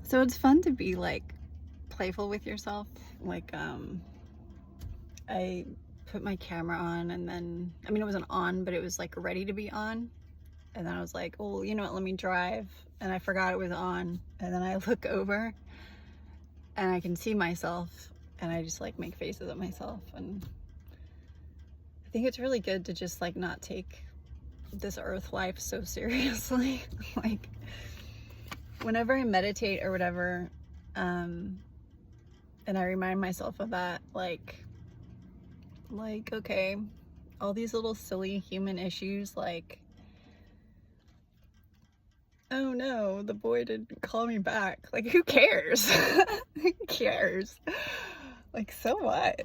So it's fun to be like playful with yourself. Like, I put my camera on and then, I mean, it wasn't on, but it was like ready to be on. And then I was like, oh, you know what, let me drive. And I forgot it was on. And then I look over and I can see myself and I just like make faces at myself. And I think it's really good to just like not take this earth life so seriously. Like, whenever I meditate or whatever, and I remind myself of that, like, okay, all these little silly human issues, like, oh no, the boy didn't call me back. Like, who cares? Who cares? Like, so what?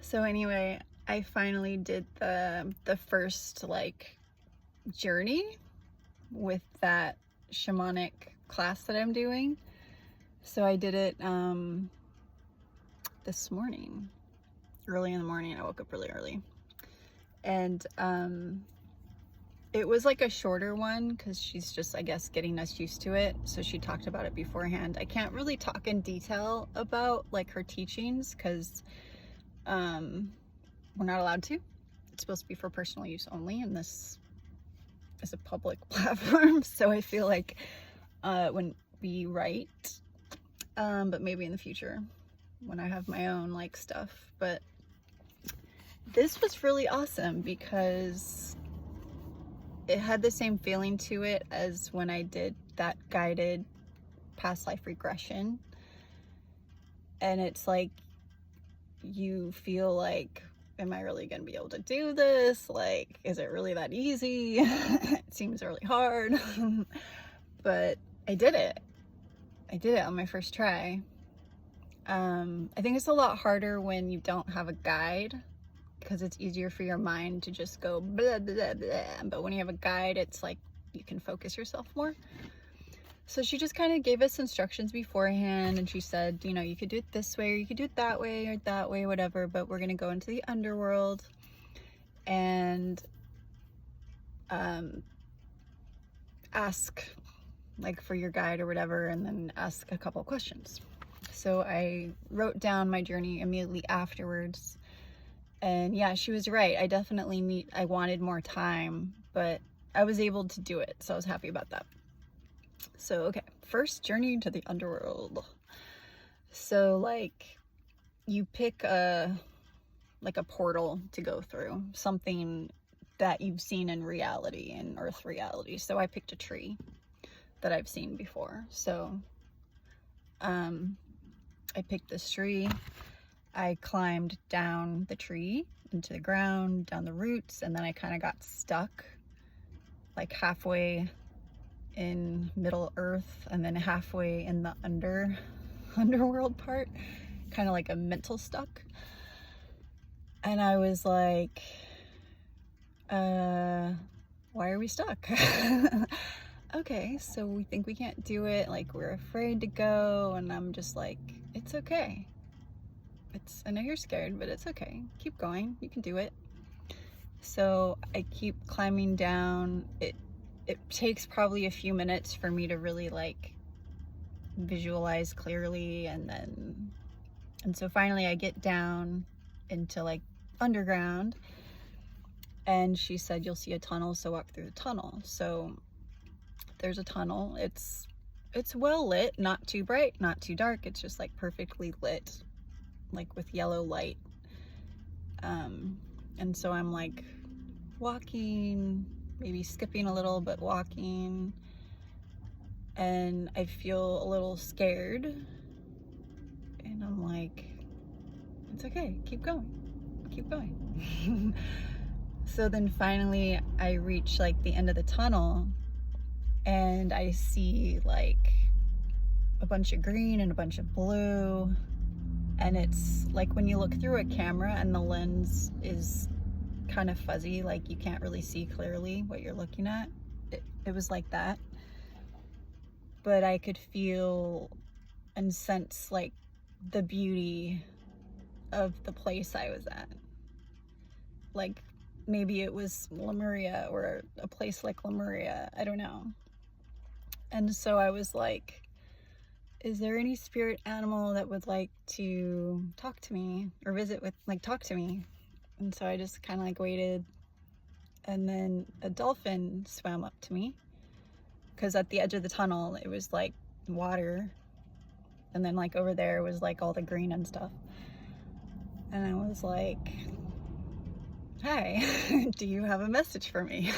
So anyway, I finally did the first like journey with that shamanic class that I'm doing. So I did it this morning, early in the morning. I woke up really early, and it was like a shorter one because she's just, I guess, getting us used to it. So she talked about it beforehand. I can't really talk in detail about like her teachings because we're not allowed to. It's supposed to be for personal use only, and this is a public platform. So I feel like it wouldn't be right, but maybe in the future when I have my own like stuff. But this was really awesome because it had the same feeling to it as when I did that guided past life regression. And it's like, you feel like, am I really going to be able to do this? Like, is it really that easy? It seems really hard. But I did it. I did it on my first try. I think it's a lot harder when you don't have a guide because it's easier for your mind to just go blah, blah, blah. But when you have a guide, it's like you can focus yourself more. So she just kind of gave us instructions beforehand, and she said, you know, you could do it this way, or you could do it that way, or that way, whatever, but we're going to go into the underworld and ask like for your guide or whatever, and then ask a couple questions. So I wrote down my journey immediately afterwards, and yeah, she was right. I wanted more time, but I was able to do it, so I was happy about that. So, okay, first journey to the underworld. So like, you pick a portal to go through, something that you've seen in reality, in earth reality. So I picked a tree that I've seen before. So I picked this tree. I climbed down the tree into the ground, down the roots, and then I kind of got stuck like halfway in Middle Earth and then halfway in the underworld part, kind of like a mental stuck. And I was like, why are we stuck? Okay, so we think we can't do it, like we're afraid to go. And I'm just like, it's okay. I know you're scared, but it's okay. Keep going, you can do it. So I keep climbing down. It takes probably a few minutes for me to really like visualize clearly, and so finally I get down into like underground, and she said, you'll see a tunnel, so walk through the tunnel. So there's a tunnel. It's well lit, not too bright, not too dark. It's just like perfectly lit, like with yellow light. And so I'm like walking, maybe skipping a little, but walking, and I feel a little scared, and I'm like, it's okay, keep going, keep going. So then finally I reach like the end of the tunnel, and I see like a bunch of green and a bunch of blue, and it's like when you look through a camera and the lens is kind of fuzzy, like you can't really see clearly what you're looking at. It was like that, but I could feel and sense like the beauty of the place I was at. Like maybe it was Lemuria or a place like Lemuria, I don't know. And so I was like, is there any spirit animal that would like to talk to me or visit with, like, talk to me? And so I just kind of like waited, and then a dolphin swam up to me, because at the edge of the tunnel it was like water, and then like over there was like all the green and stuff. And I was like, hi, do you have a message for me?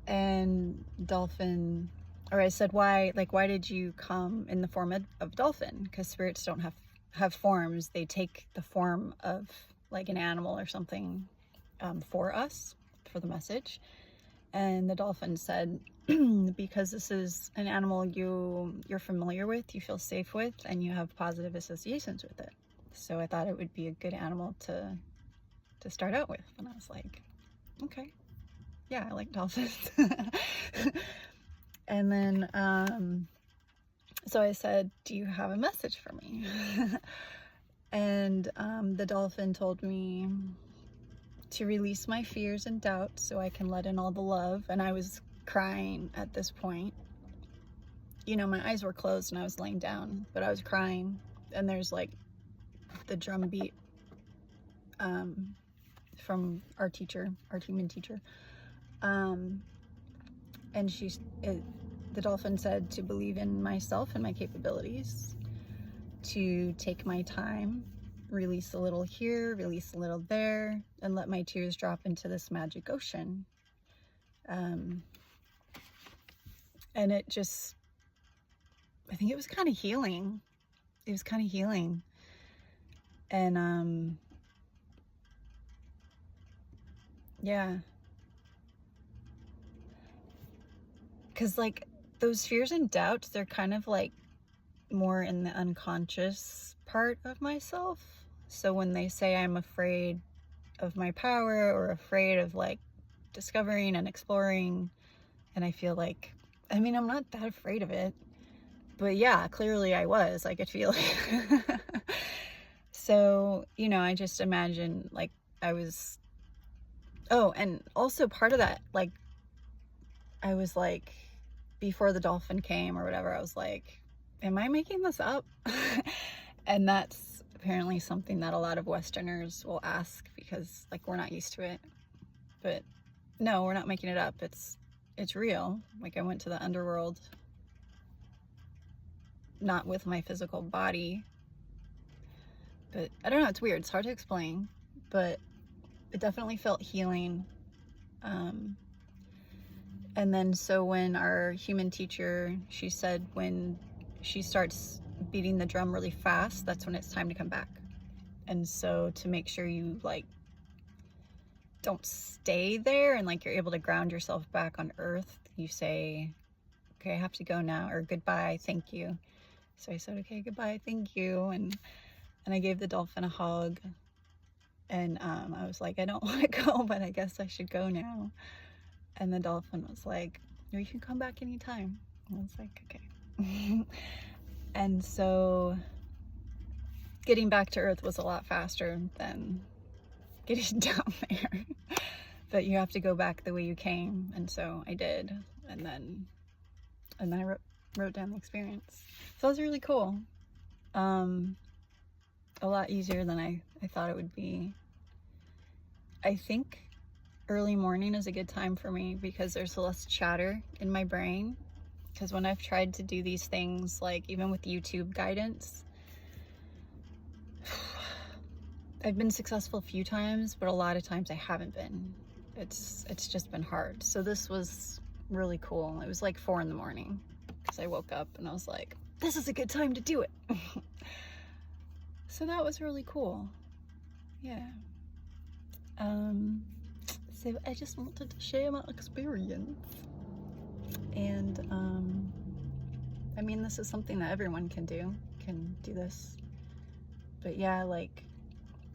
And dolphin, or I said, why did you come in the form of dolphin? Because spirits don't have forms. They take the form of like an animal or something, for us, for the message. And the dolphin said, because this is an animal you're familiar with, you feel safe with, and you have positive associations with it. So I thought it would be a good animal to start out with. And I was like, okay, yeah, I like dolphins. And then, so I said, do you have a message for me? And the dolphin told me to release my fears and doubts so I can let in all the love. And I was crying at this point. You know, my eyes were closed and I was laying down, but I was crying. And there's like the drum beat from our human teacher. And the dolphin said to believe in myself and my capabilities, to take my time, release a little here, release a little there, and let my tears drop into this magic ocean. And it just, I think it was kind of healing. It was kind of healing. And yeah. Because like those fears and doubts, they're kind of like more in the unconscious part of myself. So when they say I'm afraid of my power or afraid of like discovering and exploring, and I feel like, I mean, I'm not that afraid of it, but yeah, clearly I could feel it. So, you know, I just imagine like I was, oh, and also part of that, like, I was like, before the dolphin came or whatever, I was like, am I making this up? And that's apparently something that a lot of Westerners will ask, because like we're not used to it. But no, we're not making it up. It's real. Like I went to the underworld, not with my physical body, but I don't know, it's weird. It's hard to explain, but it definitely felt healing. And then so when our human teacher, she said when she starts beating the drum really fast, that's when it's time to come back. And so to make sure you like don't stay there and like you're able to ground yourself back on earth, you say, okay, I have to go now, or goodbye, thank you. So I said, okay, goodbye, thank you. And I gave the dolphin a hug. And I was like, I don't want to go, but I guess I should go now. And the dolphin was like, no, you can come back anytime. And I was like, okay. And so getting back to earth was a lot faster than getting down there. But you have to go back the way you came. And so I did. And then I wrote down the experience. So it was really cool. A lot easier than I thought it would be. I think early morning is a good time for me because there's less chatter in my brain. Because when I've tried to do these things, like even with YouTube guidance, I've been successful a few times, but a lot of times I haven't been. It's just been hard. So this was really cool. It was like 4 a.m. because I woke up and I was like, this is a good time to do it. So that was really cool. Yeah. So I just wanted to share my experience. And I mean, this is something that everyone can do this. But yeah, like,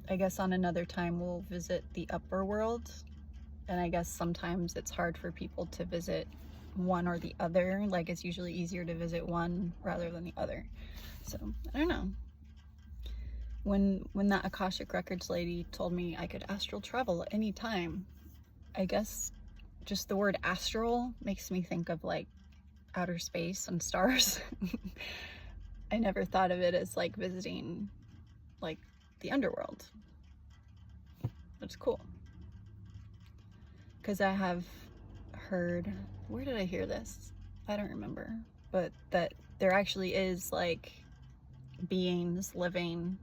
I guess on another time we'll visit the upper world. And I guess sometimes it's hard for people to visit one or the other. Like, it's usually easier to visit one rather than the other. So, I don't know. When that Akashic Records lady told me I could astral travel at any time, I guess just the word astral makes me think of like outer space and stars. I never thought of it as like visiting like the underworld. That's cool. Because I have heard, where did I hear this? I don't remember, but that there actually is like beings living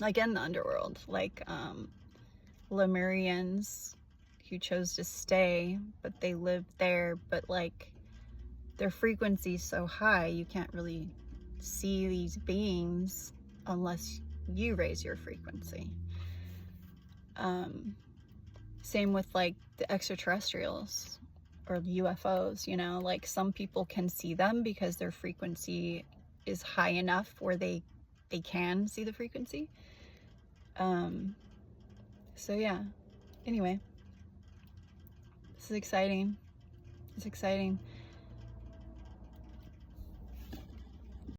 like in the underworld, like Lemurians who chose to stay, but they lived there, but like their frequency's so high you can't really see these beings unless you raise your frequency. Same with like the extraterrestrials or UFOs, you know, like some people can see them because their frequency is high enough where they can see the frequency. So yeah, anyway, this is exciting. It's exciting.